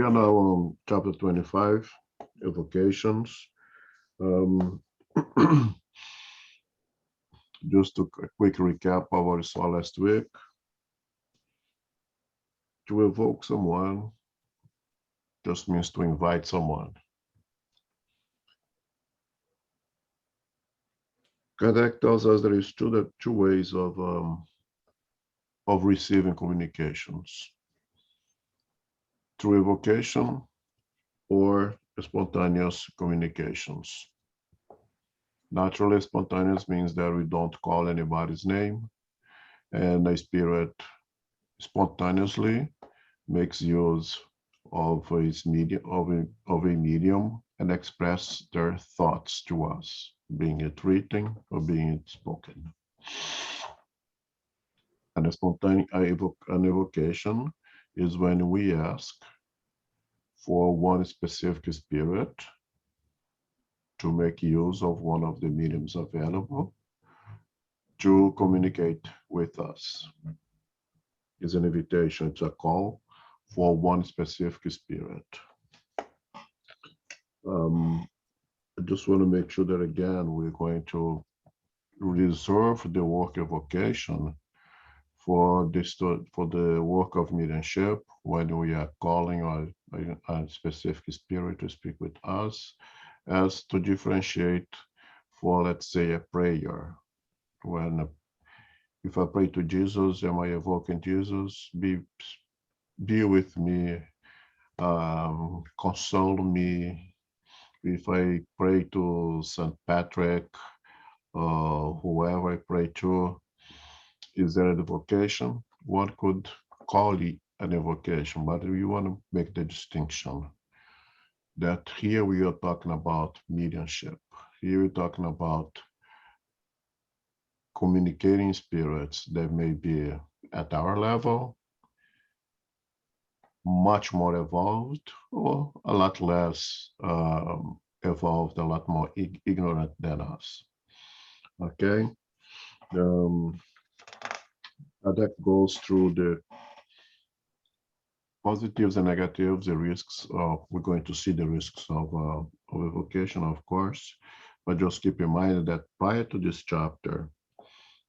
are now on chapter 25, Evocations. Um, just a quick recap of what we saw last week. To evoke someone just means to invite someone. Kardec tells us there is two ways of receiving communications: through evocation or spontaneous communications. Naturally, spontaneous means that we don't call anybody's name, and a spirit spontaneously makes use of its medium of a medium and express their thoughts to us, being it written or being it spoken. And an evocation is when we ask for one specific spirit to make use of one of the mediums available to communicate with us. It's an invitation, it's a call for one specific spirit. I just want to make sure that, again, we're going to reserve the work evocation for the work of mediumship when we are calling a specific spirit to speak with us, as to differentiate for, let's say, a prayer. When if I pray to Jesus, am I evoking Jesus? Be with me, console me. If I pray to St. Patrick, whoever I pray to, is there an evocation? One could call it an evocation, but we want to make the distinction that here we are talking about mediumship. Here we're talking about communicating spirits that may be at our level, much more evolved, or a lot less evolved, a lot more ignorant than us. Okay? That goes through the positives and negatives, the risks of, we're going to see the risks of evocation, of course, but just keep in mind that prior to this chapter,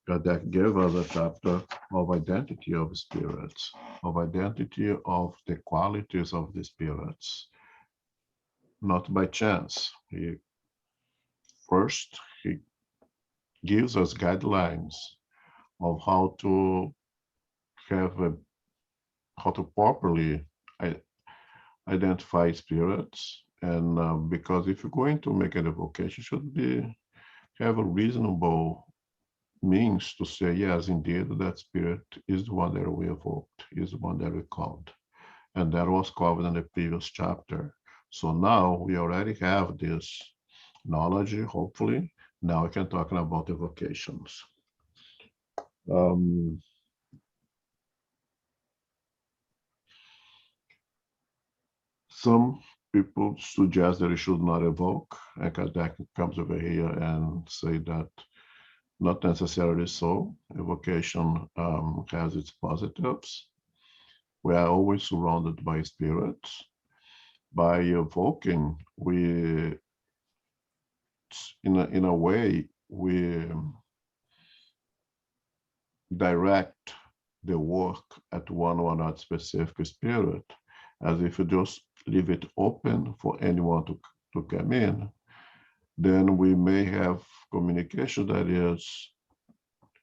Kardec gave us a chapter of identity of spirits, of identity of the qualities of the spirits, not by chance. He gives us guidelines of how to properly identify spirits, and because if you're going to make an evocation, should have a reasonable means to say, yes, indeed, that spirit is the one that we evoked, is the one that we called. And that was covered in the previous chapter. So now we already have this knowledge, hopefully. Now we can talk about evocations. Some people suggest that you should not evoke, and Kardec comes over here and say that not necessarily so. Evocation has its positives. We are always surrounded by spirits. By evoking, in a way, we direct the work at one or not specific spirit, as if you just leave it open for anyone to come in, then we may have communication that is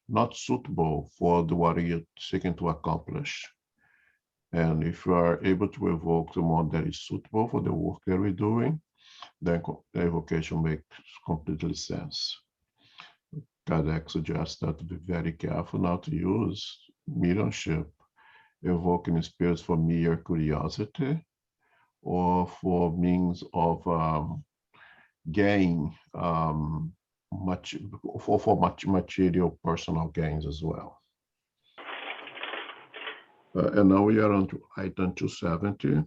not suitable for what you're seeking to accomplish. And if you are able to evoke someone that is suitable for the work that we're doing, then the evocation makes completely sense. Kardec suggests that to be very careful not to use mediumship, evoking spirits for mere curiosity or for means of gain, much material personal gains as well. And now we are on to item 270.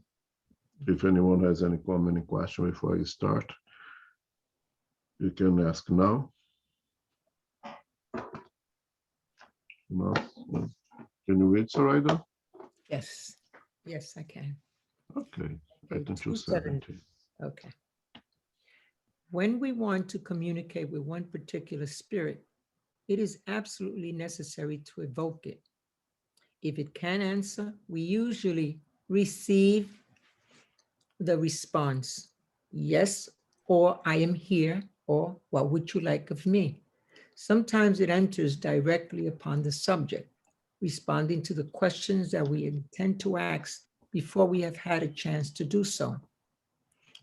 If anyone has any comment or question before you start, you can ask now. No? Can you read, Sarayda? Yes, I can. Okay, Okay, item 270. 270. Okay. When we want to communicate with one particular spirit, it is absolutely necessary to evoke it. If it can answer, we usually receive the response, yes, or I am here, or what would you like of me? Sometimes it enters directly upon the subject, responding to the questions that we intend to ask before we have had a chance to do so.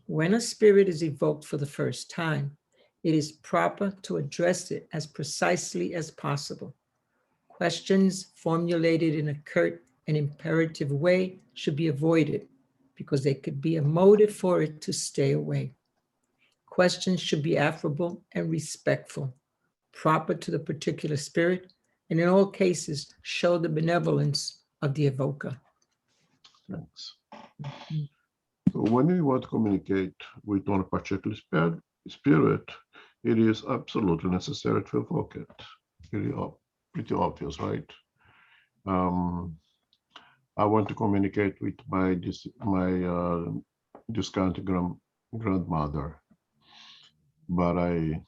When a spirit is evoked for the first time, it is proper to address it as precisely as possible. Questions formulated in a curt and imperative way should be avoided because they could be a motive for it to stay away. Questions should be affable and respectful, proper to the particular spirit, and in all cases, show the benevolence of the evoker. Thanks. Mhm. So when we want to communicate with one particular spirit, it is absolutely necessary to evoke it. Pretty obvious, right? Um, I want to communicate with my discount grandmother, but I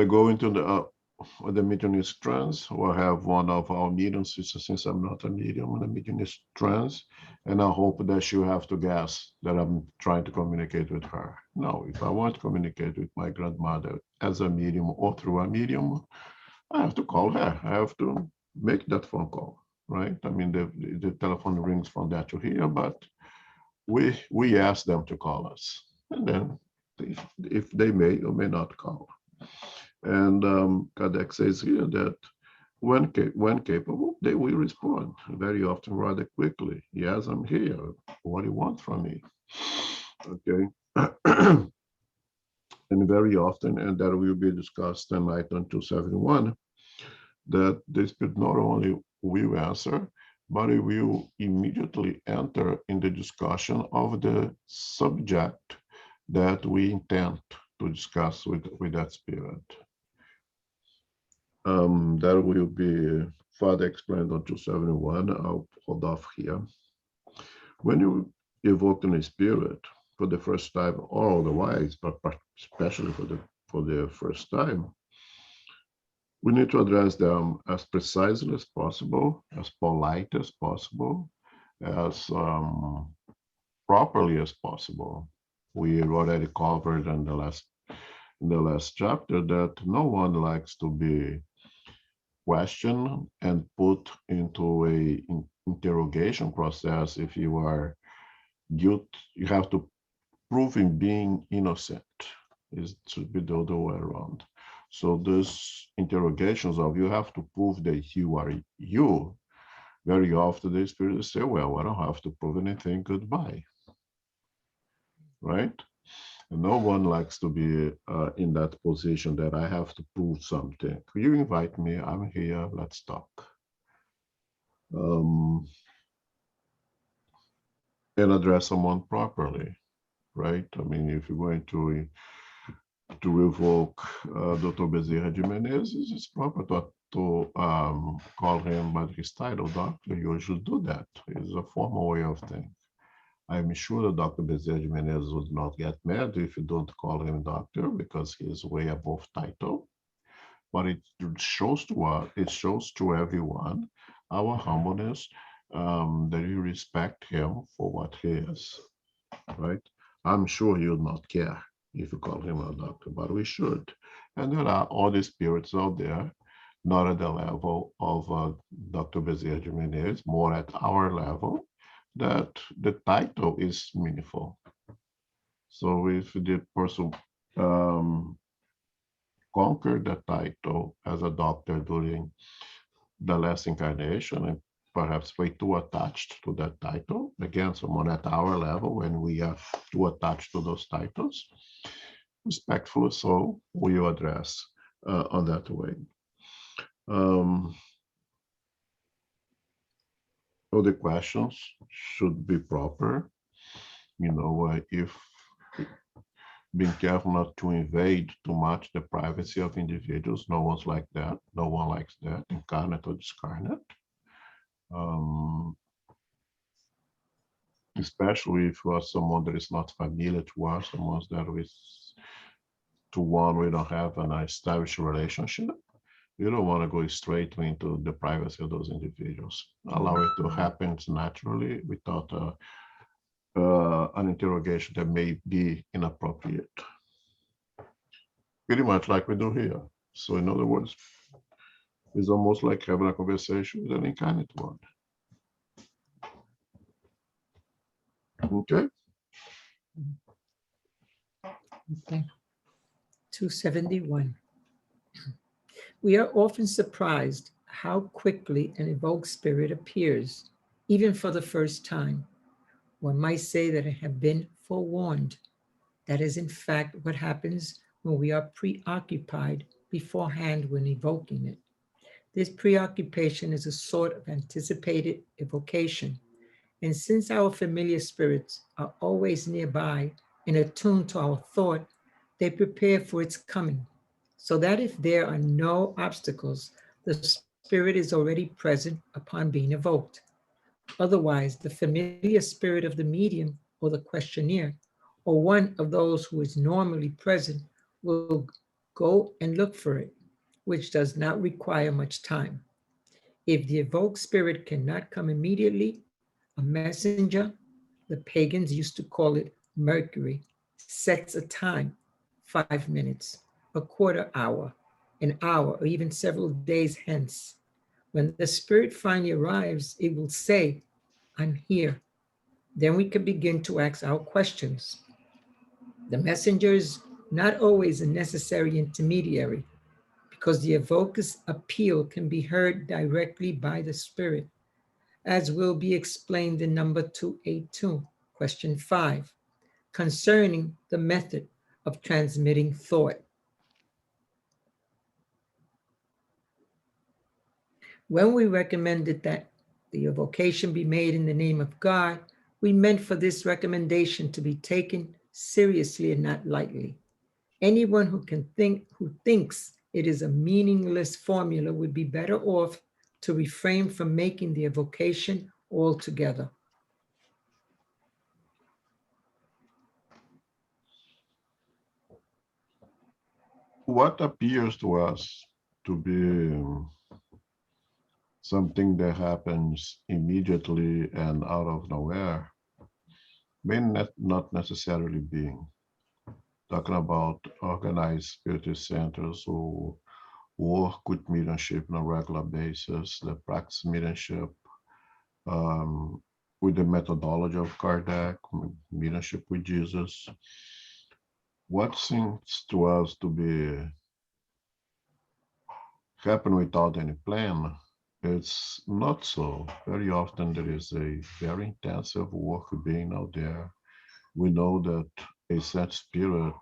go into the mediumist trance, or have one of our mediums, since I'm not a medium, the mediumist trance, and I hope that she'll have to guess that I'm trying to communicate with her. No, if I want to communicate with my grandmother as a medium or through a medium, I have to call her. I have to make that phone call, right? I mean, the telephone rings from there to here, but we ask them to call us, and then if they may or may not call. And Kadek says here that when capable, they will respond very often rather quickly. Yes, I'm here. What do you want from me? Okay. And very often, and that will be discussed tonight on 271, that the spirit not only will answer, but it will immediately enter in the discussion of the subject that we intend to discuss with that spirit. That will be further explained on 271. I'll hold off here. When you evoke a spirit for the first time or otherwise, but especially for the first time, we need to address them as precisely as possible, as polite as possible, as properly as possible. We already covered in the last chapter that no one likes to be questioned and put into a interrogation process. If you are guilty, you have to prove in being innocent. It should be the other way around. So those interrogations of you have to prove that you are you. Very often the spirit say, well, I don't have to prove anything, goodbye. Right? And no one likes to be in that position that I have to prove something. You invite me, I'm here, let's talk. Um, and address someone properly, right? I mean, if you're going to revoke Dr. Bezerra Jimenez, it's proper to call him by his title, doctor. You should do that. It's a formal way of thing. I'm sure that Dr. Bezerra Jimenez would not get mad if you don't call him doctor because he is way above title. But it shows to us, it shows to everyone our humbleness, that you respect him for what he is, right? I'm sure he would not care if you call him a doctor, but we should. And there are other spirits out there, not at the level of Dr. Bezerra Jimenez, more at our level, that the title is meaningful. So if the person um, conquered the title as a doctor during the last incarnation and perhaps way too attached to that title. Again, someone at our level, when we are too attached to those titles, respectfully so, we will address on that way. Um, all the questions should be proper. You know, if being careful not to invade too much the privacy of individuals. No one's like that. No one likes that, incarnate or discarnate. Um, Especially if you are someone that is not familiar to us, someone that is to one we don't have an established relationship. You don't want to go straight into the privacy of those individuals. Allow it to happen naturally without an interrogation that may be inappropriate. Pretty much like we do here. So in other words, it's almost like having a conversation with an incarnate one. Okay? Okay. 271. We are often surprised how quickly an evoked spirit appears, even for the first time. One might say that I have been forewarned. That is, in fact, what happens when we are preoccupied beforehand when evoking it. This preoccupation is a sort of anticipated evocation. And since our familiar spirits are always nearby and attuned to our thought, they prepare for its coming. So that if there are no obstacles, the spirit is already present upon being evoked. Otherwise, the familiar spirit of the medium or the questionnaire, or one of those who is normally present, will go and look for it, which does not require much time. If the evoked spirit cannot come immediately, a messenger, the pagans used to call it Mercury, sets a time, 5 minutes, a quarter hour, an hour, or even several days hence. When the spirit finally arrives, it will say, I'm here. Then we can begin to ask our questions. The messenger is not always a necessary intermediary because the evoker's appeal can be heard directly by the spirit, as will be explained in number 282, question 5, concerning the method of transmitting thought. When we recommended that the evocation be made in the name of God, we meant for this recommendation to be taken seriously and not lightly. Anyone who thinks it is a meaningless formula would be better off to refrain from making the evocation altogether. What appears to us to be something that happens immediately and out of nowhere may not necessarily be. Talking about organized spiritual centers who work with mediumship on a regular basis, that practice mediumship um, with the methodology of Kardec, mediumship with Jesus. What seems to us to be happen without any plan, it's not so. Very often there is a very intensive work being out there. We know that a set spirit,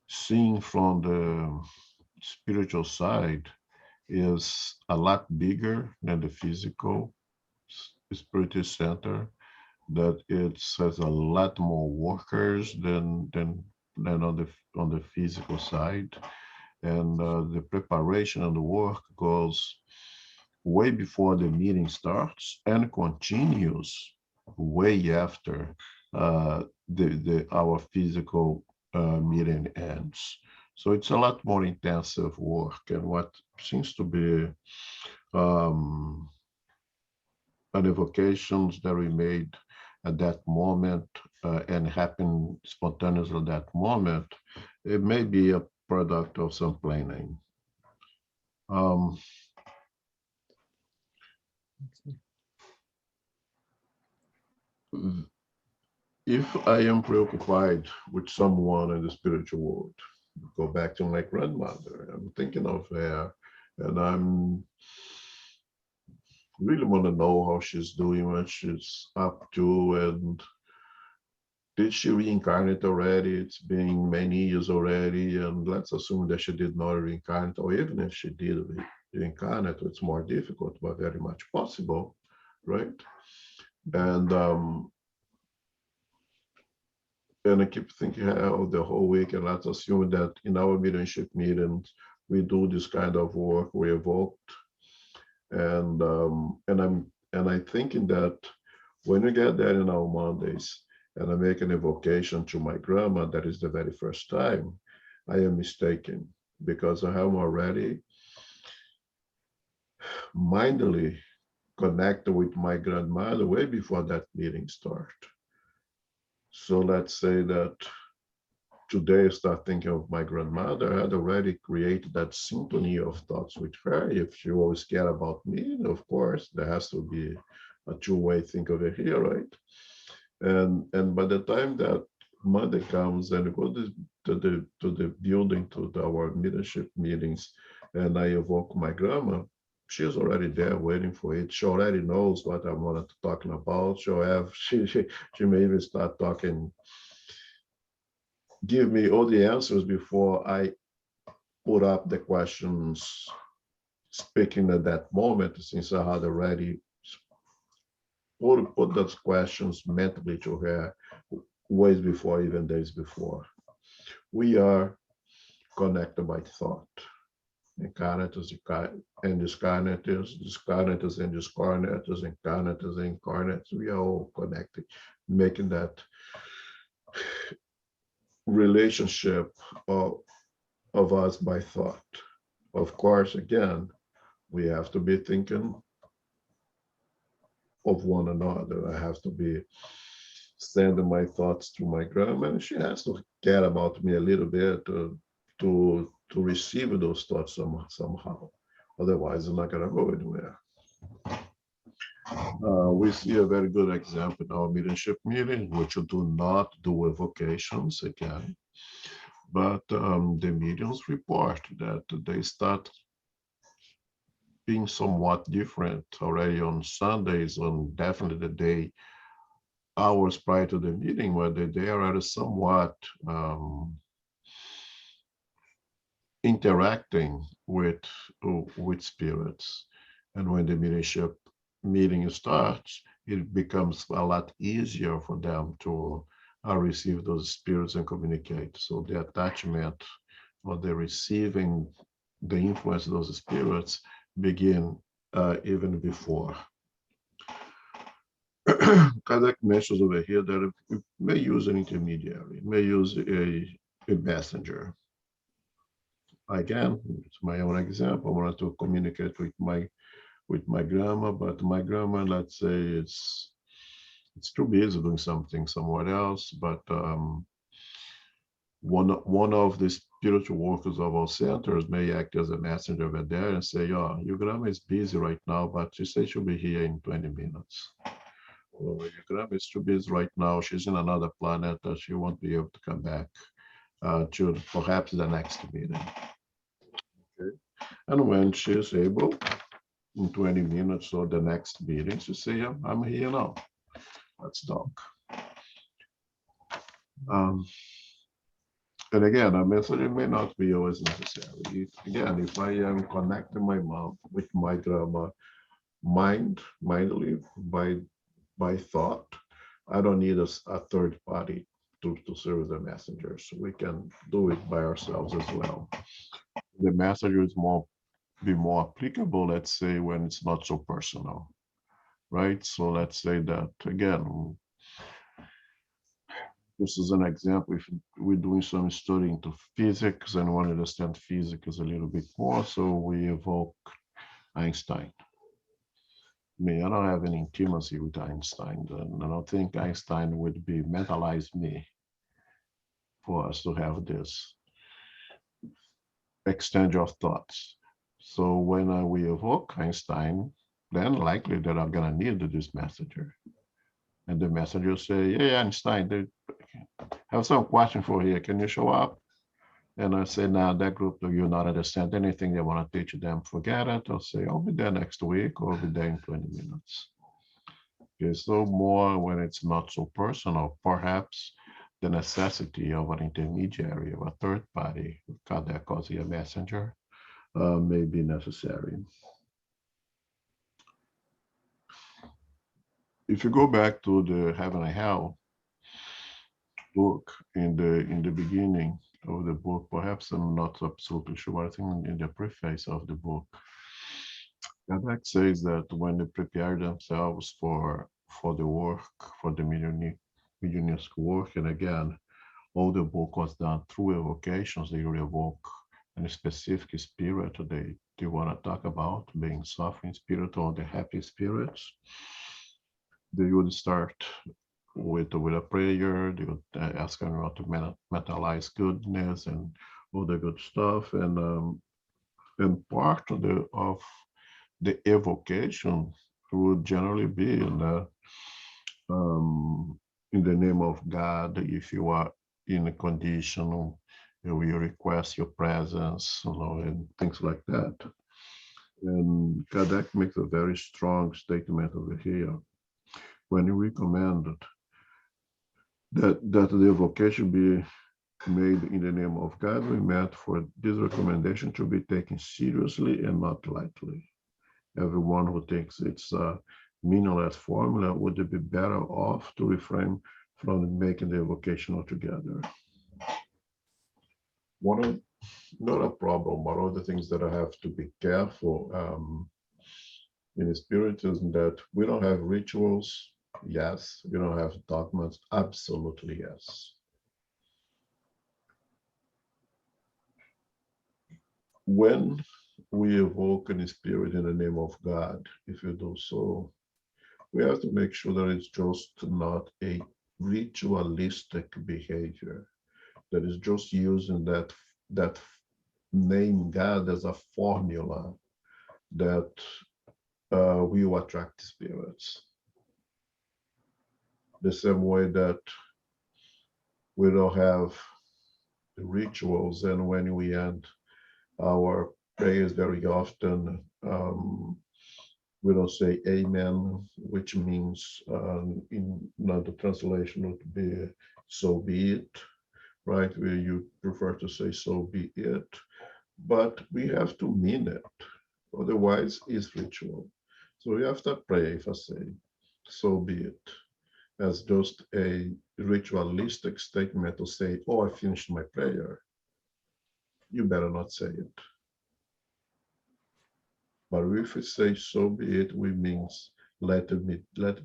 seen from the spiritual side, is a lot bigger than the physical spiritual center, that it has a lot more workers than on the physical side, and the preparation and the work goes way before the meeting starts and continues way after our physical meeting ends. So it's a lot more intensive work, and what seems to be um, an evocations that we made at that moment and happened spontaneously at that moment, it may be a product of some planning. Um, if I am preoccupied with someone in the spiritual world, go back to my grandmother, I'm thinking of her, and I'm really want to know how she's doing, what she's up to, and did she reincarnate already? It's been many years already, and let's assume that she did not reincarnate, or even if she did reincarnate, it's more difficult, but very much possible, right? And And I keep thinking of the whole week, and let's assume that in our mediumship meetings, we do this kind of work, we evoked, and I'm thinking that when we get there in our Mondays, and I make an evocation to my grandma, that is the very first time, I am mistaken because I am already mindfully connected with my grandmother way before that meeting start. So let's say that today I start thinking of my grandmother. I had already created that symphony of thoughts with her. If she always care about me, of course, there has to be a two-way thing over here, right? And by the time that Monday comes and go to the building to our leadership meetings, and I evoke my grandma, she's already there waiting for it. She already knows what I'm talking about. She'll have she may even start talking, give me all the answers before I put up the questions, speaking at that moment, since I had already put those questions mentally to her ways before, even days before. We are connected by thought. Incarnatus and discarnatus, discarnatus and discarnatus, incarnatus and incarnatus. We are all connected, making that relationship of us by thought. Of course, again, we have to be thinking of one another. I have to be sending my thoughts to my grandma, and she has to care about me a little bit to receive those thoughts somehow. Otherwise, I'm not going to go anywhere. We see a very good example in our mediumship meeting, which you do not do evocations again, but the mediums report that they start being somewhat different already on Sundays, on definitely the day hours prior to the meeting, where they are somewhat interacting with spirits. And when the mediumship meeting starts, it becomes a lot easier for them to receive those spirits and communicate. So the attachment or the receiving the influence of those spirits begin even before. Kardec mentions over here that we may use an intermediary, may use a messenger. Again, it's my own example. I wanted to communicate with my grandma, but my grandma, let's say, it's too busy doing something somewhere else. But one of the spiritual workers of our centers may act as a messenger over there and say, "Oh, your grandma is busy right now, but she says she'll be here in 20 minutes." Well, your grandma is too busy right now. She's in another planet that she won't be able to come back to perhaps the next meeting. Okay. And when she's able, in 20 minutes or the next meeting, she say, "Yeah, I'm here now. Let's talk." Um, and again, a message may not be always necessary. Again, if I am connecting my mom with my grandma, mindfully by thought, I don't need a third party to serve as a messenger. So we can do it by ourselves as well. The messenger is be more applicable, let's say, when it's not so personal, right? So let's say that again, this is an example. If we're doing some study into physics and want to understand physics a little bit more, so we evoke Einstein. I mean, I don't have any intimacy with Einstein, and I don't think Einstein would be mentalize me for us to have this exchange of thoughts. So when we evoke Einstein, then likely that I'm gonna need this messenger. And the messenger say, "Hey, Einstein, they have some question for you. Can you show up?" And I say, "Now that group, do you not understand anything they want to teach them? Forget it." I'll say, "I'll be there next week, or I'll be there in 20 minutes." Okay, so more when it's not so personal, perhaps the necessity of an intermediary, of a third party, Kardec calls it a messenger, may be necessary. If you go back to the heaven and hell, book, in the beginning of the book, perhaps I'm not absolutely sure, but I think in the preface of the book, Kardec says that when they prepare themselves for the work, for the millionaire's work, and again, all the book was done through evocations. They evoke a specific spirit they want to talk about, being suffering spirit or the happy spirits. They would start with a prayer. They would ask everyone to mentalize goodness and all the good stuff. And part of the evocation would generally be in the name of God. If you are in a condition, we request your presence, and things like that. And Kardec makes a very strong statement over here when he recommended that the evocation be made in the name of God. We meant for this recommendation to be taken seriously and not lightly. Everyone who thinks it's a meaningless formula would be better off to refrain from making the evocation altogether. Not a problem, but all the things that I have to be careful in spiritism, that we don't have rituals. Yes. We don't have dogmas. Absolutely yes. When we evoke any spirit in the name of God, if you do so, we have to make sure that it's just not a ritualistic behavior, that is just using that name God as a formula that will attract spirits. The same way that we don't have rituals, and when we end our prayers very often, we don't say amen, which means in another translation would be so be it, right? Where you prefer to say so be it, but we have to mean it. Otherwise, it's ritual. So we have to pray if I say so be it, as just a ritualistic statement to say, oh, I finished my prayer. You better not say it. But if we say so be it, we means let it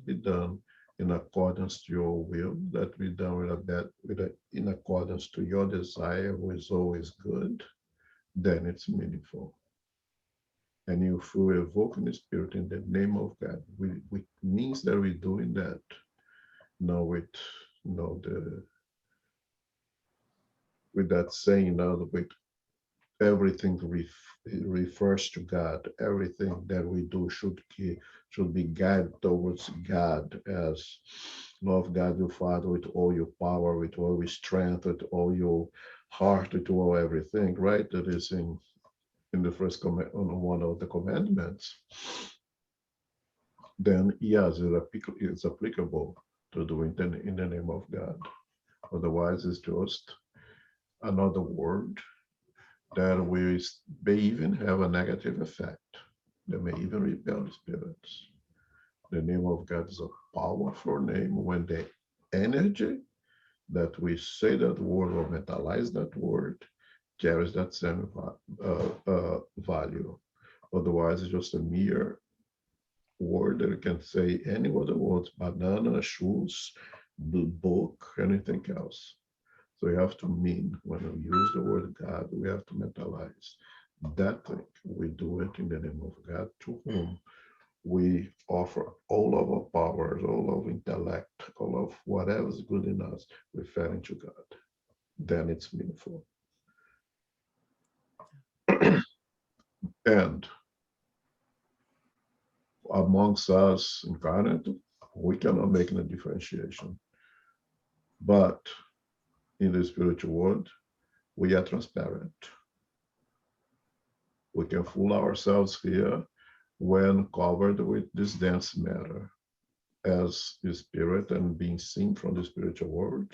be done in accordance to your will, let it be done in accordance to your desire, who is always good, then it's meaningful. And if we evoke in the spirit in the name of God, we means that we're doing that. Now with with that saying, now with everything refers to God. Everything that we do should be guided towards God, as love God your Father with all your power, with all your strength, with all your heart, with all everything, right? That is in the first command, on one of the commandments. Then yes, it's applicable to do it in the name of God. Otherwise, it's just another word that may even have a negative effect. They may even repel spirits. The name of God is a powerful name when the energy that we say that word or mentalize that word carries that same value. Otherwise, it's just a mere word that you can say any other words, banana, shoes, book, anything else. So we have to mean, when we use the word God, we have to mentalize that thing. We do it in the name of God, to whom we offer all of our powers, all of intellect, all of whatever is good in us, referring to God. Then it's meaningful. And amongst us incarnate, we cannot make a differentiation. But in the spiritual world, we are transparent. We can fool ourselves here when covered with this dense matter. As the spirit and being seen from the spiritual world,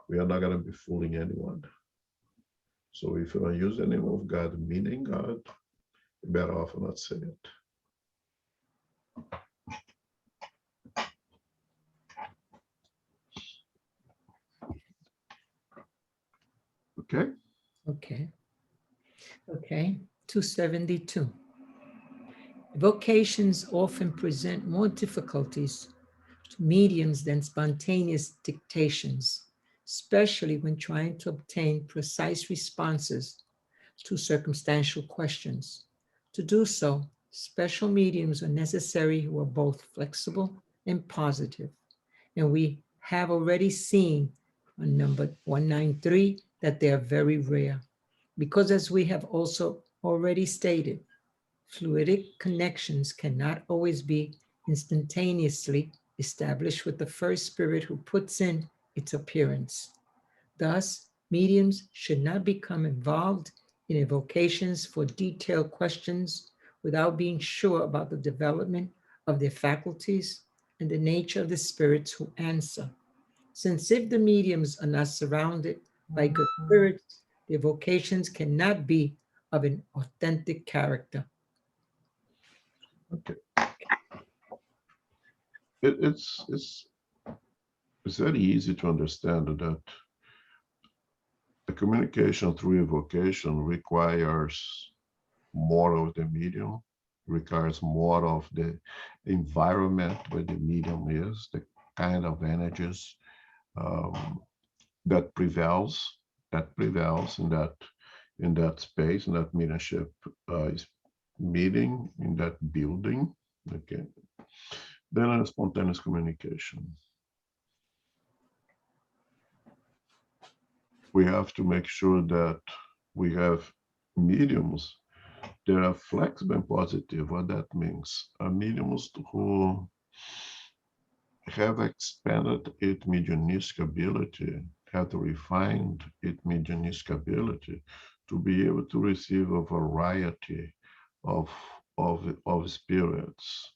we are not going to be fooling anyone. So if you don't use the name of God, meaning God, you better off not say it. Okay. Okay. Okay. 272. Evocations often present more difficulties to mediums than spontaneous dictations, especially when trying to obtain precise responses to circumstantial questions. To do so, special mediums are necessary who are both flexible and positive. And we have already seen on number 193 that they are very rare. Because as we have also already stated, fluidic connections cannot always be instantaneously established with the first spirit who puts in its appearance. Thus, mediums should not become involved in evocations for detailed questions without being sure about the development of their faculties and the nature of the spirits who answer. Since if the mediums are not surrounded by good spirits, the evocations cannot be of an authentic character. Okay. It's very easy to understand that the communication through evocation requires more of the medium, requires more of the environment where the medium is, the kind of energies um, that prevails in that space, in that mediumship meeting, in that building. Okay. Then a spontaneous communication. We have to make sure that we have mediums that are flexible and positive. What that means, mediums who have expanded its mediumistic ability, have refined its mediumistic ability to be able to receive a variety of, of spirits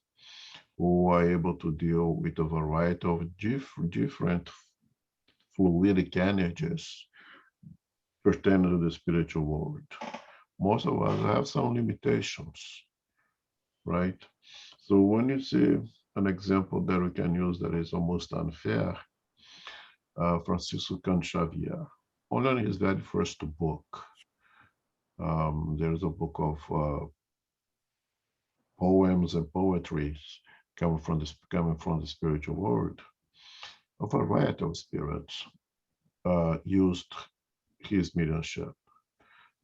who are able to deal with a variety of different fluidic energies pertaining to the spiritual world. Most of us have some limitations, right? So when you see an example that we can use that is almost unfair, Francisco Xavier, only in his very first book, there's a book of poems and poetry coming from the spiritual world. A variety of spirits used his mediumship.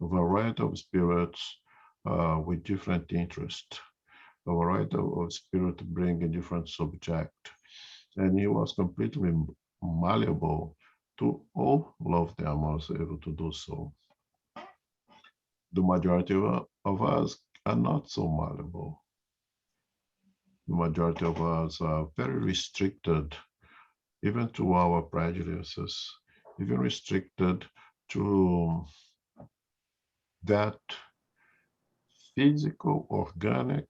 A variety of spirits with different interests. A variety of spirit bring a different subject. And he was completely malleable to all of them, was able to do so. The majority of us are not so malleable. The majority of us are very restricted, even to our prejudices, even restricted to that physical, organic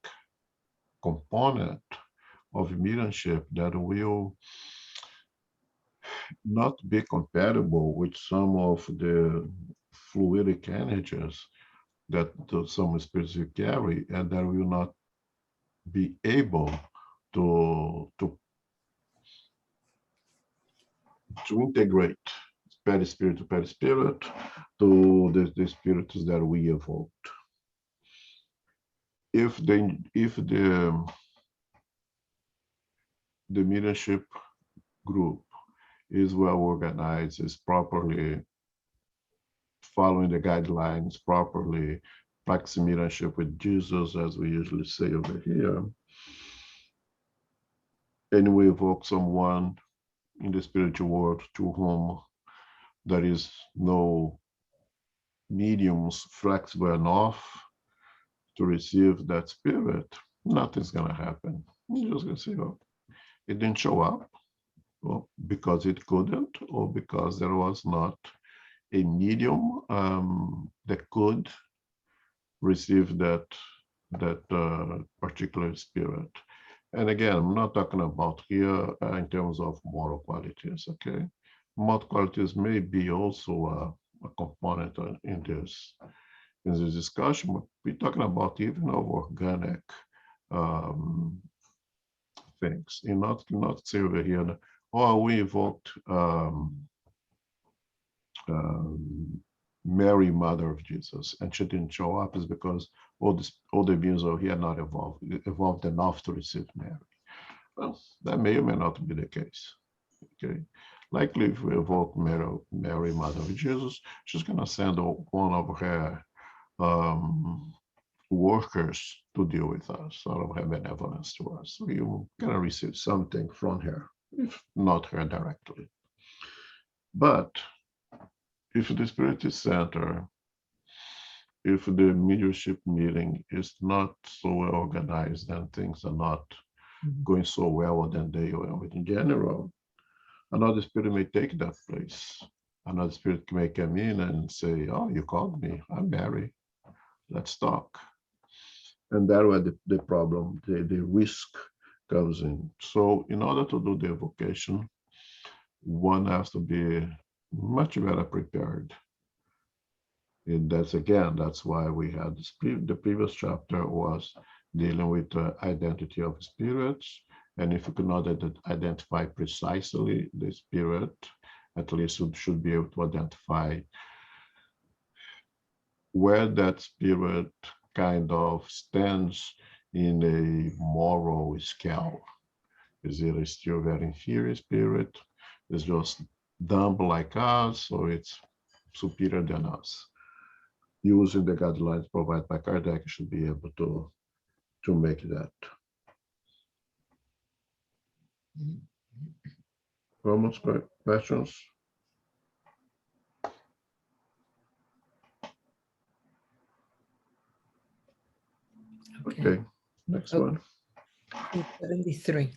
component of mediumship that will not be compatible with some of the fluidic energies that some spirits will carry, and that will not be able to integrate perispirit to perispirit to the spirits that we evoked. If the mediumship group is well organized, is properly following the guidelines, properly practicing mediumship with Jesus, as we usually say over here, and we evoke someone in the spiritual world to whom there is no mediums flexible enough to receive that spirit, nothing's going to happen. You're just going to say, oh, it didn't show up, or because it couldn't, or because there was not a medium that could receive that particular spirit. And again, I'm not talking about here in terms of moral qualities, okay? Moral qualities may be also a component in this discussion, but we're talking about even of organic things, and not say over here, oh, we evoked um, Mary, mother of Jesus, and she didn't show up is because all the beings over here are not evolved enough to receive Mary. Well, that may or may not be the case. Okay, likely if we evoke Mary, mother of Jesus, she's going to send one of her workers to deal with us, out of her benevolence to us. So you're going to receive something from her, if not her directly. But if the spirit is center, if the mediumship meeting is not so well organized and things are not going so well than they are in general, another spirit may take that place. Another spirit may come in and say, oh, you called me, I'm Mary, let's talk. And that's where the problem, the risk comes in. So in order to do the evocation, one has to be much better prepared. And that's why we had the previous chapter was dealing with the identity of spirits. And if you cannot identify precisely the spirit, at least you should be able to identify where that spirit kind of stands in a moral scale. Is it still very inferior spirit? Is just dumb like us, or it's superior than us? Using the guidelines provided by Kardec, should be able to make that. Comments, questions? Okay, next one. 73.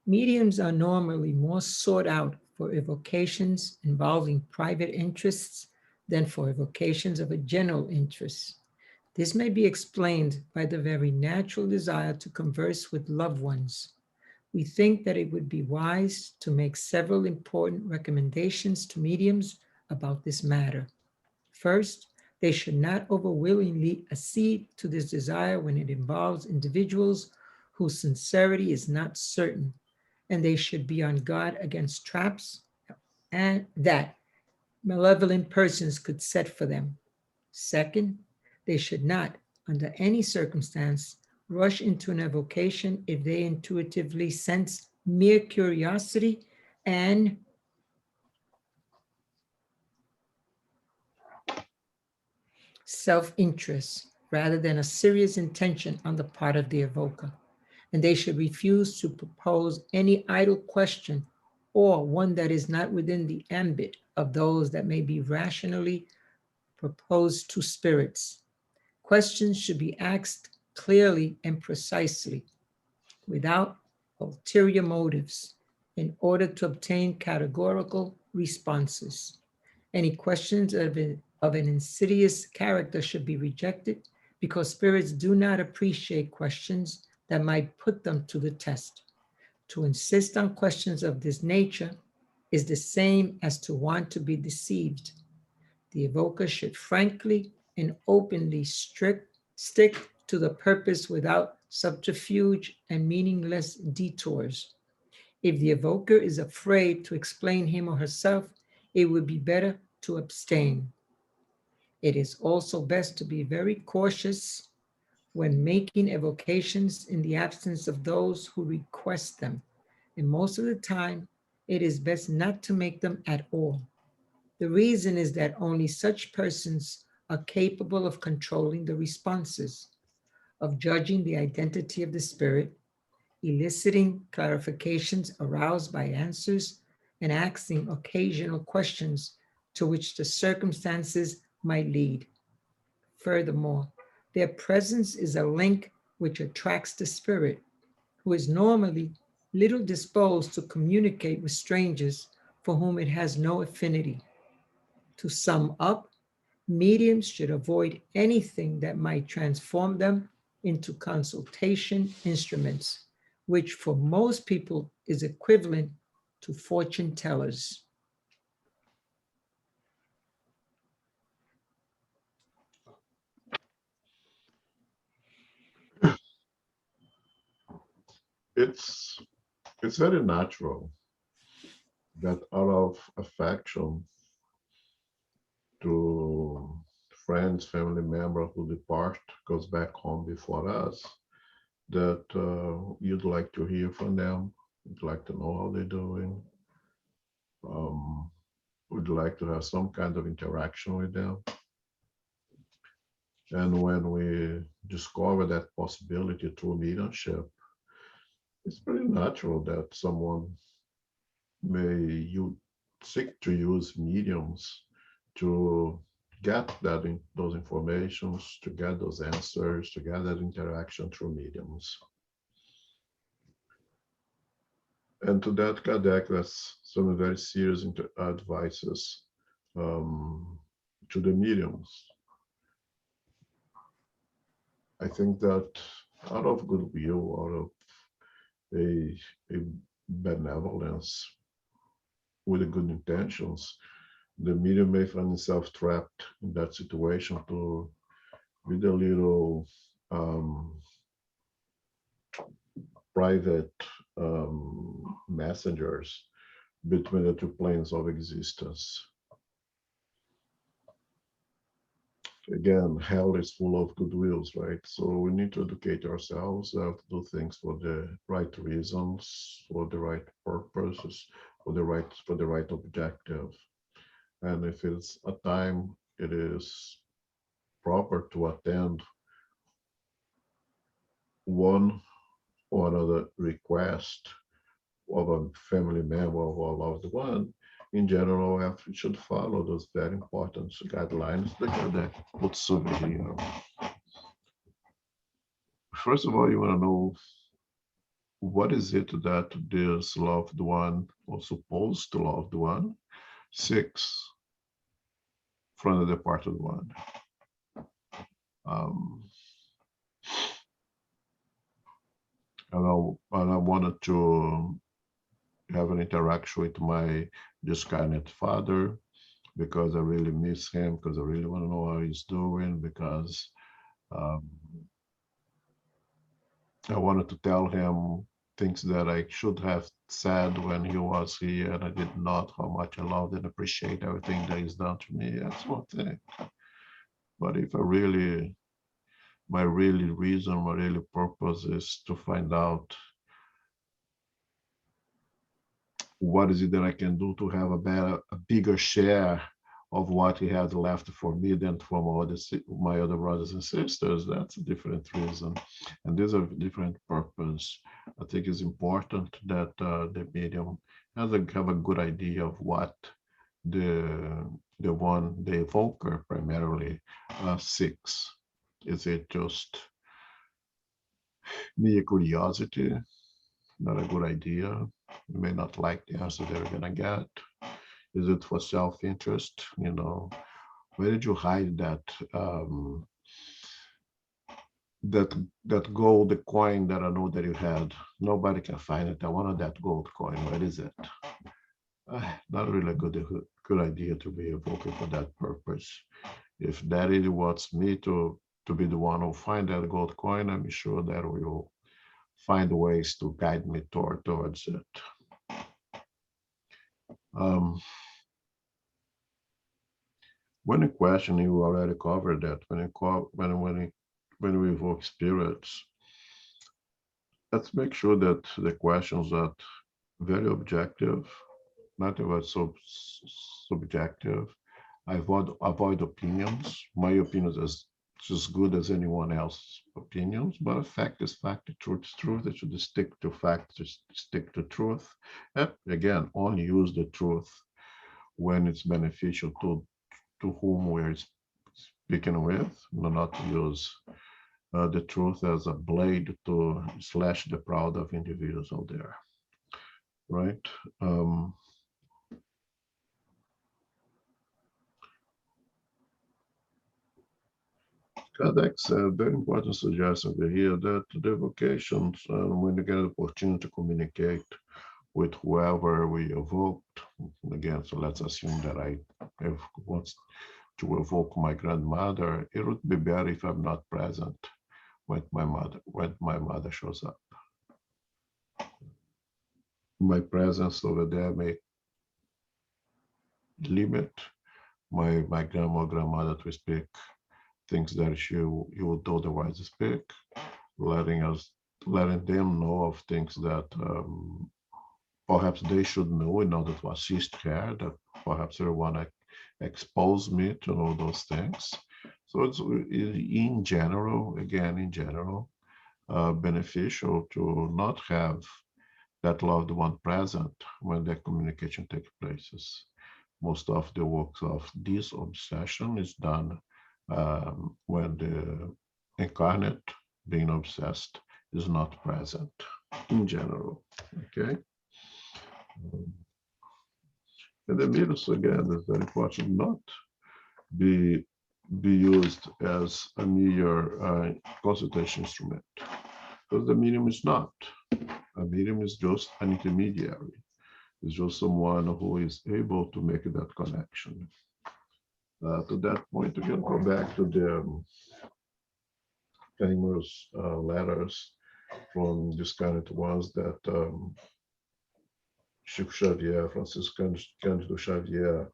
Mediums are normally more sought out for evocations involving private interests than for evocations of a general interest. This may be explained by the very natural desire to converse with loved ones. We think that it would be wise to make several important recommendations to mediums about this matter. First, they should not overwillingly accede to this desire when it involves individuals whose sincerity is not certain, and they should be on guard against traps and that malevolent persons could set for them. Second, they should not, under any circumstance, rush into an evocation if they intuitively sense mere curiosity and self-interest rather than a serious intention on the part of the evoker. And they should refuse to propose any idle question or one that is not within the ambit of those that may be rationally proposed to spirits. Questions should be asked clearly and precisely, without ulterior motives, in order to obtain categorical responses. Any questions of an insidious character should be rejected because spirits do not appreciate questions that might put them to the test. To insist on questions of this nature is the same as to want to be deceived. The evoker should frankly and openly stick to the purpose without subterfuge and meaningless detours. If the evoker is afraid to explain him or herself, it would be better to abstain. It is also best to be very cautious when making evocations in the absence of those who request them. And most of the time, it is best not to make them at all. The reason is that only such persons are capable of controlling the responses, of judging the identity of the spirit, eliciting clarifications aroused by answers, and asking occasional questions to which the circumstances might lead. Furthermore, their presence is a link which attracts the spirit, who is normally little disposed to communicate with strangers for whom it has no affinity. To sum up, mediums should avoid anything that might transform them into consultation instruments, which for most people is equivalent to fortune tellers. It's very natural that out of affection to friends, family member who depart, goes back home before us, that you'd like to hear from them, you'd like to know how they're doing, um, would like to have some kind of interaction with them. And when we discover that possibility through mediumship, it's pretty natural that someone may you seek to use mediums to get those informations, to get those answers, to get that interaction through mediums. And to that, Kardec has some very serious advices to the mediums. I think that out of goodwill, out of a benevolence, with good intentions, the medium may find himself trapped in that situation to be the little private messengers between the two planes of existence. Again, hell is full of goodwills, right? So we need to educate ourselves, to do things for the right reasons, for the right purposes, for the right objective. And if it's a time it is proper to attend one or another request of a family member or a loved one, in general, we should follow those very important guidelines that puts over here. First of all, you want to know what is it that this loved one or supposed to loved one seeks from the departed one. And I wanted to have an interaction with my discarnate father because I really miss him, because I really want to know how he's doing, because I wanted to tell him things that I should have said when he was here and I did not, how much I loved and appreciate everything that he's done to me. That's one thing. But if my really reason, my really purpose is to find out what is it that I can do to have a bigger share of what he has left for me than for my other brothers and sisters, that's a different reason. And these are different purpose. I think it's important that the medium have a good idea of what the evoker primarily seeks. Is it just mere curiosity? Not a good idea. You may not like the answer they're gonna get. Is it for self-interest? Where did you hide that gold, the coin that I know that you had? Nobody can find it. I wanted that gold coin. Where is it? Not really a good idea to be evoking for that purpose. If that really wants me to be the one who find that gold coin, I'm sure that we will find ways to guide me towards it. When you question, you already covered that. When we evoke spirits, let's make sure that the questions are very objective, not about subjective. I avoid opinions. My opinion is as good as anyone else's opinions, but a fact is fact, the truth is truth. It should stick to fact, to stick to truth. And again, only use the truth when it's beneficial to whom we're speaking with, not use the truth as a blade to slash the proud of individuals out there, right? Kardec's a very important suggestion over here that the evocations, when you get an opportunity to communicate with whoever we evoked, again, so let's assume that I want to evoke my grandmother, it would be better if I'm not present when my mother shows up. My presence over there may limit my grandma or grandmother to speak things that you would otherwise speak, letting them know of things that perhaps they should know in order to assist her, that perhaps they want to expose me to know those things. So it's in general, again, in general, beneficial to not have that loved one present when the communication takes place. Most of the works of this obsession is done when the incarnate being obsessed is not present in general. Okay. And the mirrors again is very important not be used as a mere consultation instrument, because the medium is not. A medium is just an intermediary. It's just someone who is able to make that connection. To that point, we can go back to the famous letters from this kind of ones that Chico Xavier, Francisco Cândido Xavier,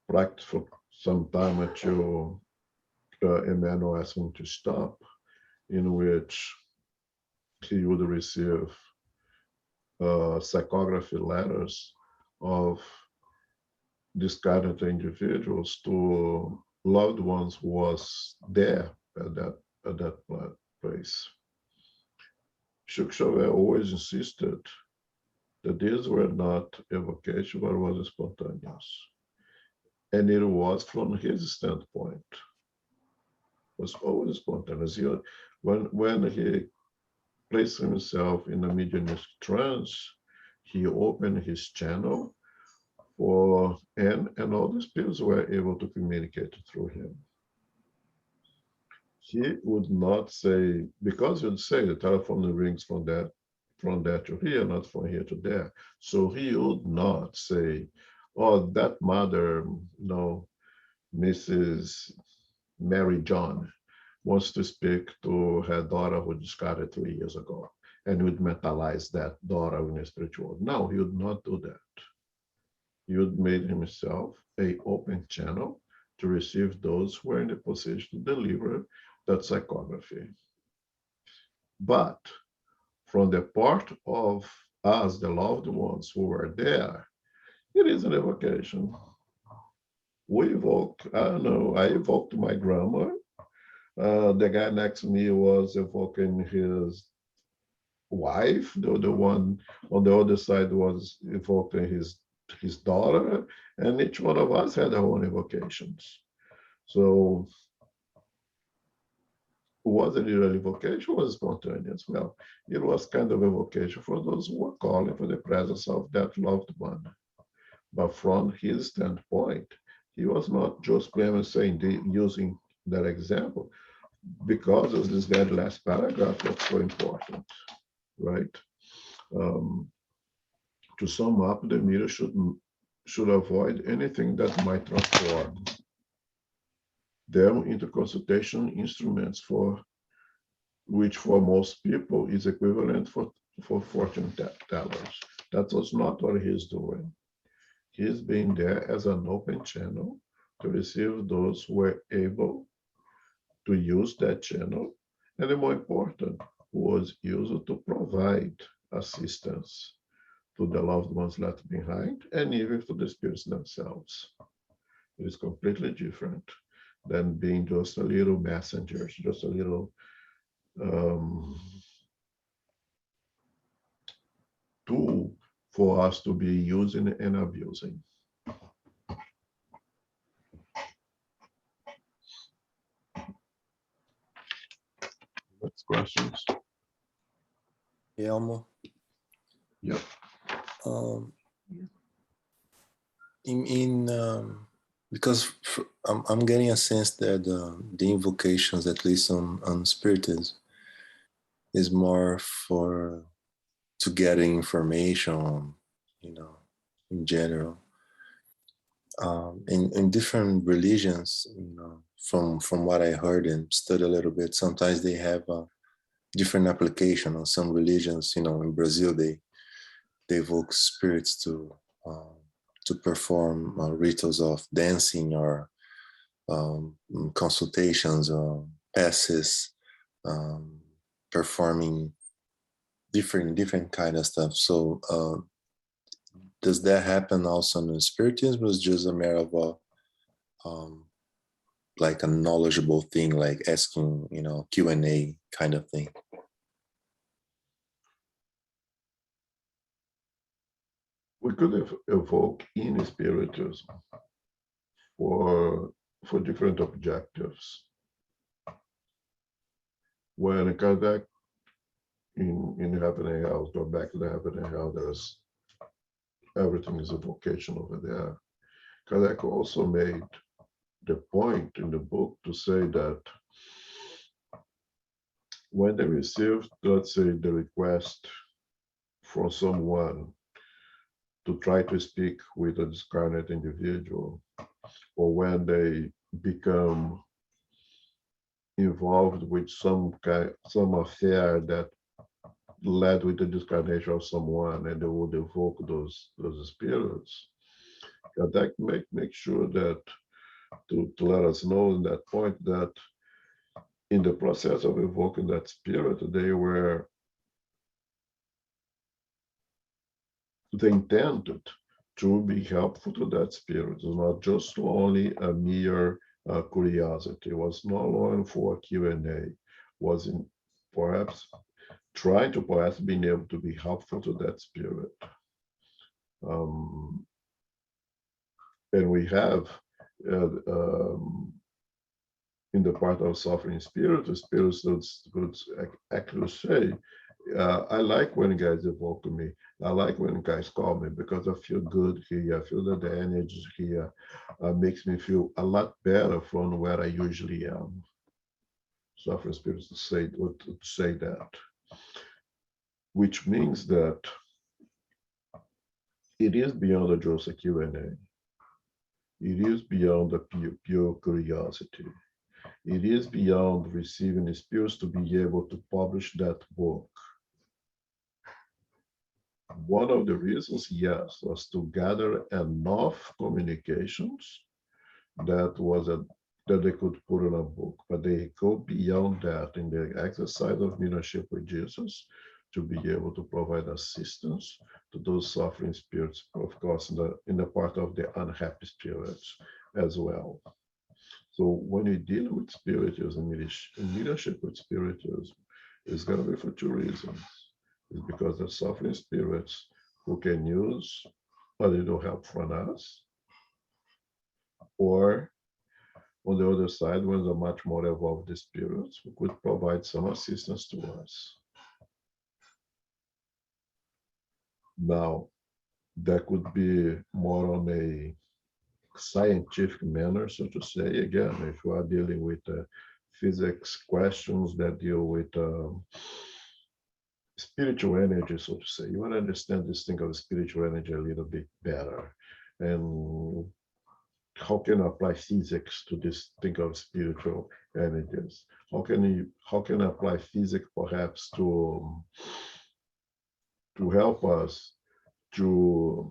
practiced for some time until Emmanuel asked him to stop, in which he would receive psychography letters of discarded individuals to loved ones who was there at that place. Chico Xavier always insisted that these were not evocation, but was spontaneous. And it was from his standpoint, was always spontaneous. When he placed himself in a mediumistic trance, he opened his channel for and all the spirits were able to communicate through him. He would not say, because he'd say the telephone rings from there to here, not from here to there. So he would not say, oh, that mother, Mrs. Mary John wants to speak to her daughter who discarded 3 years ago, and would mentalize that daughter in the spiritual world. No, he would not do that. He would make himself an open channel to receive those who are in the position to deliver that psychography. But from the part of us, the loved ones who were there, it is an evocation. We evoke, I don't know, I evoked my grandma. The guy next to me was evoking his wife. The one on the other side was evoking his daughter, and each one of us had our own evocations. So wasn't it an evocation? Was spontaneous? Well, it was kind of evocation for those who were calling for the presence of that loved one. But from his standpoint, he was not just plainly saying using that example, because of this very last paragraph that's so important, right? To sum up, the mirror should avoid anything that might transform them into consultation instruments, for which for most people is equivalent for fortune tellers. That was not what he's doing. He's being there as an open channel to receive those who were able to use that channel, and the more important, was used to provide assistance to the loved ones left behind, and even to the spirits themselves. It is completely different than being just a little messenger, just a little tool for us to be using and abusing. Next questions? Elmo. Yep. Because I'm getting a sense that the invocations, at least on Spiritism, is more to getting information, in general. In different religions, from what I heard and studied a little bit, sometimes they have a different application. On some religions, in Brazil, they evoke spirits to to perform rituals of dancing or consultations or passes, performing different kind of stuff. So does that happen also in spiritism? Or is just a matter of like a knowledgeable thing, like asking, Q&A kind of thing? We could evoke in spiritism for different objectives. When Kardec in heaven and hell, go back to the heaven and hell, there's everything is a vocation over there. Kardec also made the point in the book to say that when they received, let's say, the request from someone to try to speak with a discarnate individual, or when they become involved with some affair that led with the discarnation of someone, and they would evoke those spirits. That make sure that to let us know in that point that in the process of evoking that spirit, they intended to be helpful to that spirit. It's not just only a mere curiosity. It was not only for Q&A. Was in perhaps trying to being able to be helpful to that spirit. And we have in the part of suffering spirit, the spirits could actually say, I like when guys evoke me. I like when guys call me because I feel good here. I feel that the energy here makes me feel a lot better from where I usually am. Suffering spirits to say that, which means that it is beyond just a Q&A. It is beyond the pure curiosity. It is beyond receiving spirits to be able to publish that book. One of the reasons, yes, was to gather enough communications that they could put in a book, but they go beyond that in the exercise of mediumship with Jesus to be able to provide assistance to those suffering spirits, of course, in the part of the unhappy spirits as well. So when you deal with spiritism, leadership with spiritism, it's going to be for two reasons. It's because the suffering spirits who can use a little help from us, or on the other side, when the much more evolved spirits who could provide some assistance to us. Now, that could be more on a scientific manner, so to say. Again, if you are dealing with physics questions that deal with spiritual energy, so to say, you want to understand this thing of spiritual energy a little bit better. And how can I apply physics to this thing of spiritual energies? How can I apply physics perhaps to help us to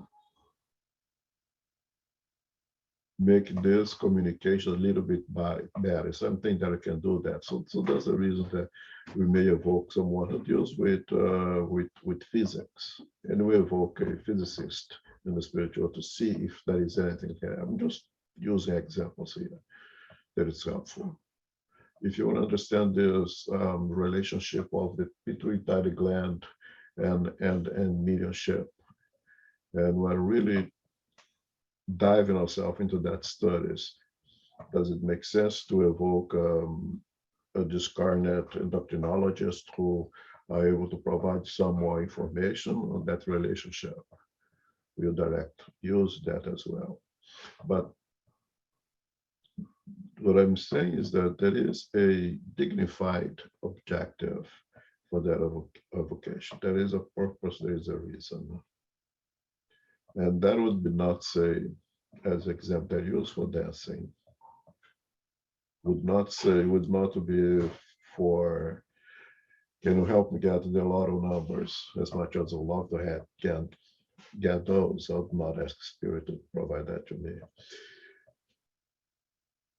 make this communication a little bit better, something that I can do that. So that's the reason that we may evoke someone who deals with physics, and we evoke a physicist in the spiritual to see if there is anything there. I'm just using examples here that is helpful. If you want to understand this relationship of the pituitary gland and mediumship, and we're really diving ourselves into that studies, does it make sense to evoke a discarnate endocrinologist who are able to provide some more information on that relationship? We'll use that as well. But what I'm saying is that there is a dignified objective for that evocation. There is a purpose, there is a reason. And that would be not, say, as example used for dancing, would not be for, can you help me get the lotto numbers as much as I love to have, can get those. I'll not ask Spirit to provide that to me.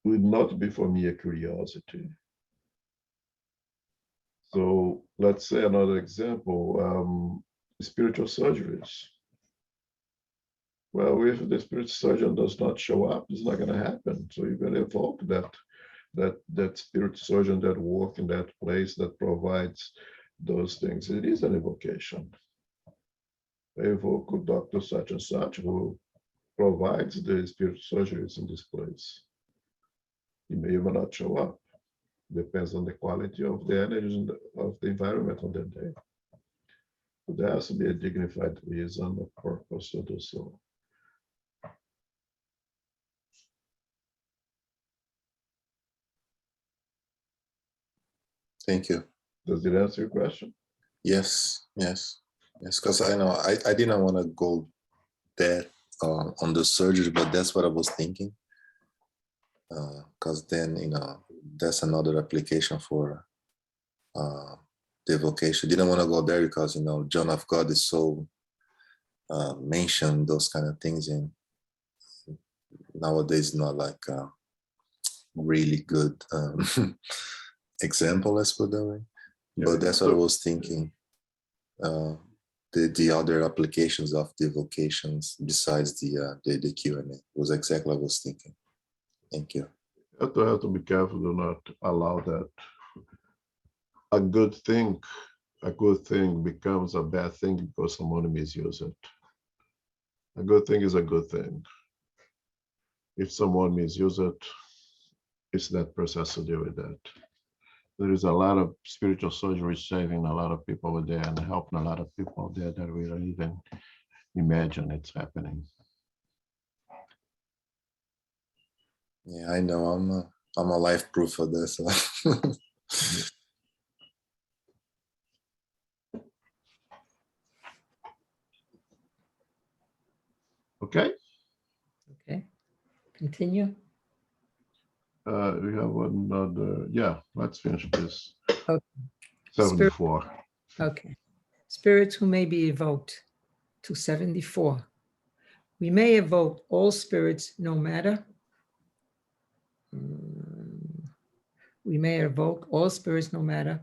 Would not be for me a curiosity. So let's say another example, spiritual surgeries. Well, if the spiritual surgeon does not show up, it's not going to happen. So you're going to evoke that spirit surgeon that work in that place that provides those things. It is an evocation. I evoke Dr. Such and such who provides the spirit surgeries in this place. He may or may not show up. Depends on the quality of the energy of the environment on that day. But there has to be a dignified reason or purpose to do so. Thank you. Does it answer your question? Yes, yes, yes. Because I know I didn't want to go that on the surgery, but that's what I was thinking. Because then, that's another application for the evocation. Didn't want to go there because, John of God is so mentioned those kind of things. And nowadays, not like a really good example, let's put it that way. But that's what I was thinking. The other applications of the evocations besides the Q&A was exactly what I was thinking. Thank you. You have to be careful to not allow that a good thing becomes a bad thing because someone misuses it. A good thing is a good thing. If someone misuses it, it's that person has to deal with that. There is a lot of spiritual surgery saving a lot of people out there and helping a lot of people out there that we don't even imagine it's happening. Yeah, I know. I'm a life proof of this. Okay. Okay, continue. We have another. Yeah, let's finish this. Okay. 74. Okay. Spirits who may be evoked to 74. We may evoke all spirits no matter. We may evoke all spirits no matter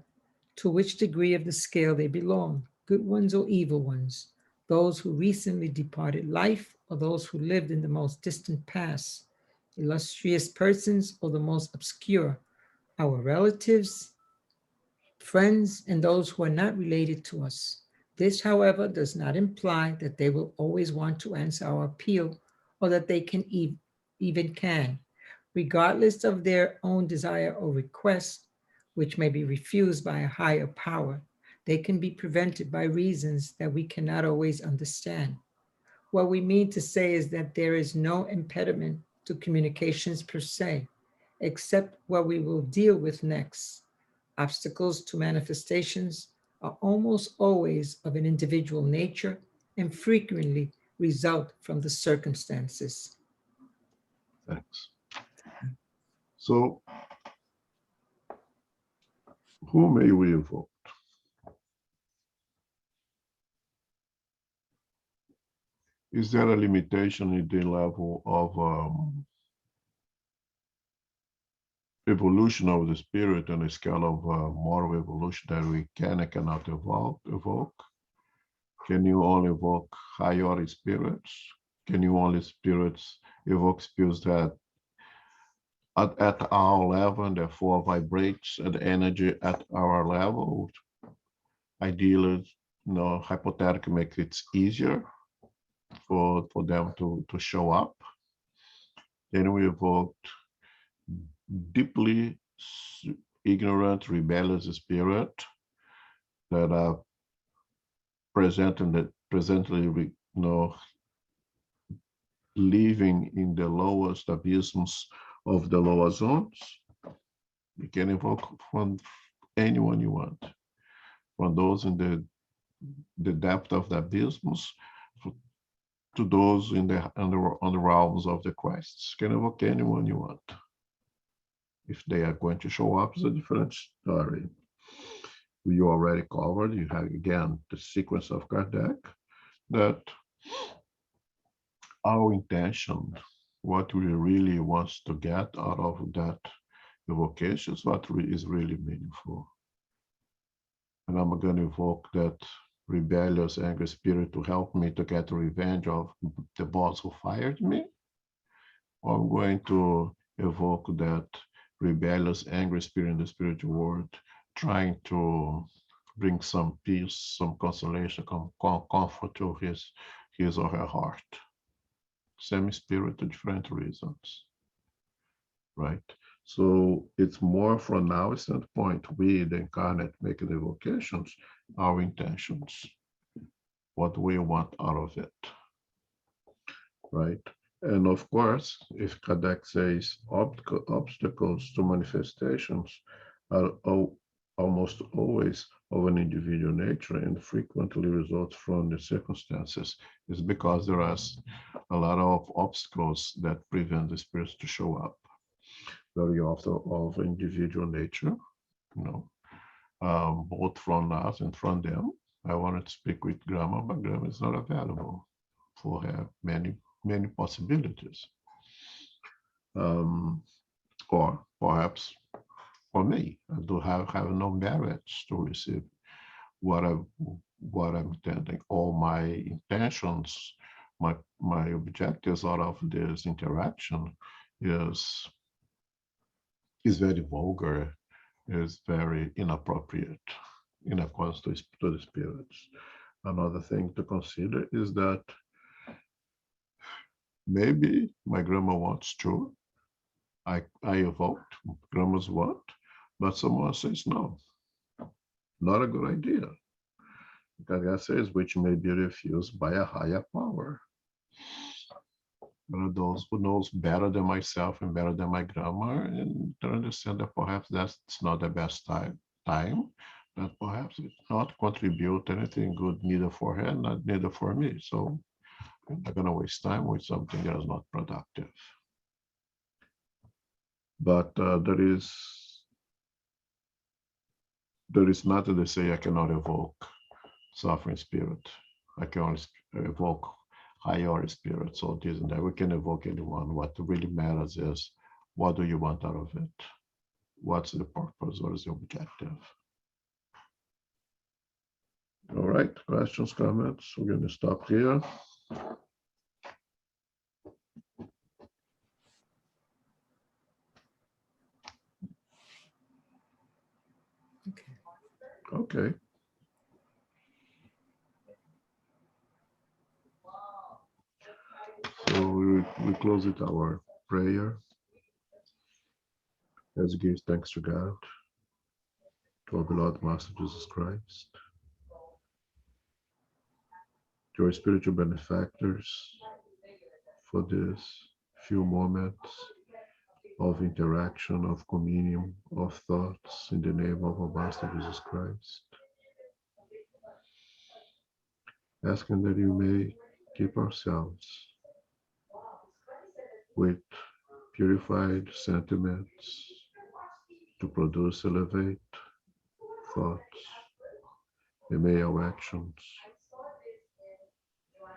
to which degree of the scale they belong, good ones or evil ones, those who recently departed life or those who lived in the most distant past, illustrious persons or the most obscure, our relatives, friends, and those who are not related to us. This, however, does not imply that they will always want to answer our appeal or that they can even can, regardless of their own desire or request, which may be refused by a higher power. They can be prevented by reasons that we cannot always understand. What we mean to say is that there is no impediment to communications per se, except what we will deal with next. Obstacles to manifestations are almost always of an individual nature and frequently result from the circumstances. Thanks. So, who may we evoke? Is there a limitation in the level of evolution of the spirit on a scale of moral evolution that we can and cannot evoke? Can you only evoke higher spirits? Can you only evoke spirits that at our level and therefore vibrates at energy at our level? Ideally, hypothetically make it easier for them to show up. Then we evoked deeply ignorant, rebellious spirit that are presently living in the lowest abysms of the lower zones. You can evoke from anyone you want, from those in the depth of the abysms to those on the realms of the Christs. You can evoke anyone you want. If they are going to show up, is a different story. We already covered, you have again the sequence of Kardec, that our intention, what we really want to get out of that evocation is what is really meaningful. And I'm going to evoke that rebellious, angry spirit to help me to get revenge of the boss who fired me. Or I'm going to evoke that rebellious, angry spirit in the spiritual world, trying to bring some peace, some consolation, comfort to his or her heart. Same spirit, different reasons, right? So it's more from our standpoint, we, the incarnate, making the evocations, our intentions, what we want out of it, right? And of course, if Kardec says obstacles to manifestations are almost always of an individual nature and frequently result from the circumstances, is because there are a lot of obstacles that prevent the spirits to show up, very often of individual nature, you know, both from us and from them. I wanted to speak with Grandma, but Grandma is not available for her many possibilities. Or perhaps for me, I do have no merits to receive what I'm intending. All my intentions, my objectives out of this interaction is very vulgar, is very inappropriate in accordance to the spirits. Another thing to consider is that maybe my grandma wants to. I evoked grandma's want, but someone says no, not a good idea. God says, which may be refused by a higher power. There are those who knows better than myself and better than my grandma, and to understand that perhaps that's not the best time, that perhaps it not contribute anything good neither for her, neither for me. So I'm not gonna waste time with something that is not productive. But there is nothing to say I cannot evoke suffering spirit. I can only evoke higher spirit. So this and that. We can evoke anyone. What really matters is, what do you want out of it? What's the purpose? What is the objective? All right, questions, comments? We're going to stop here. Okay. Okay. So we close with our prayer. Let's give thanks to God, to our beloved Master Jesus Christ, to our spiritual benefactors for this few moments of interaction, of communion, of thoughts in the name of our Master Jesus Christ. Asking that you may keep ourselves with purified sentiments to produce elevate thoughts, and may our actions,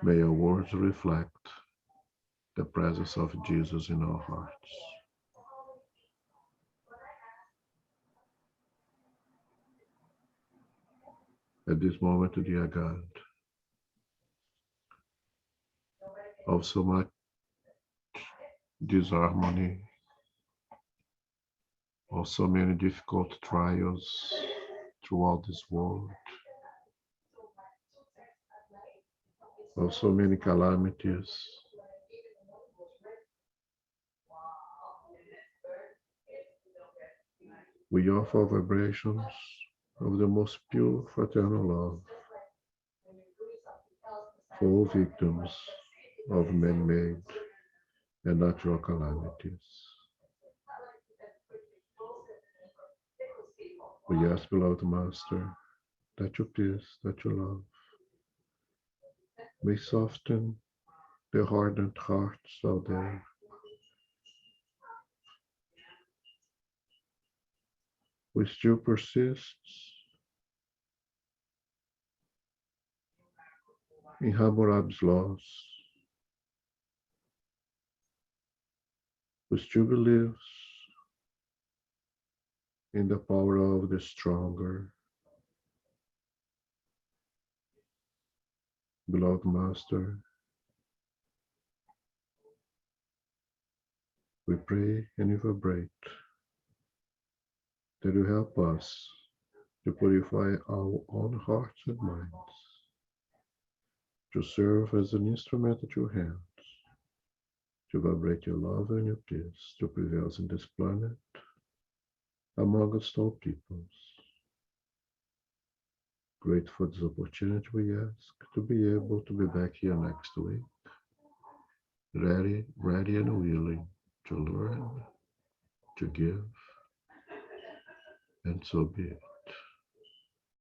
may our words reflect the presence of Jesus in our hearts. At this moment, dear God, of so much disharmony, of so many difficult trials throughout this world, of so many calamities, we offer vibrations of the most pure fraternal love for all victims of man-made and natural calamities. We ask, beloved Master, that your peace, that your love may soften the hardened hearts out there, which still persists in Hammurabi's laws, who still believes in the power of the stronger, beloved Master, we pray and we vibrate that you help us to purify our own hearts and minds, to serve as an instrument at your hands, to vibrate your love and your peace to prevail in this planet amongst all peoples. Grateful for this opportunity, we ask to be able to be back here next week, ready and willing to learn, to give, and so be it.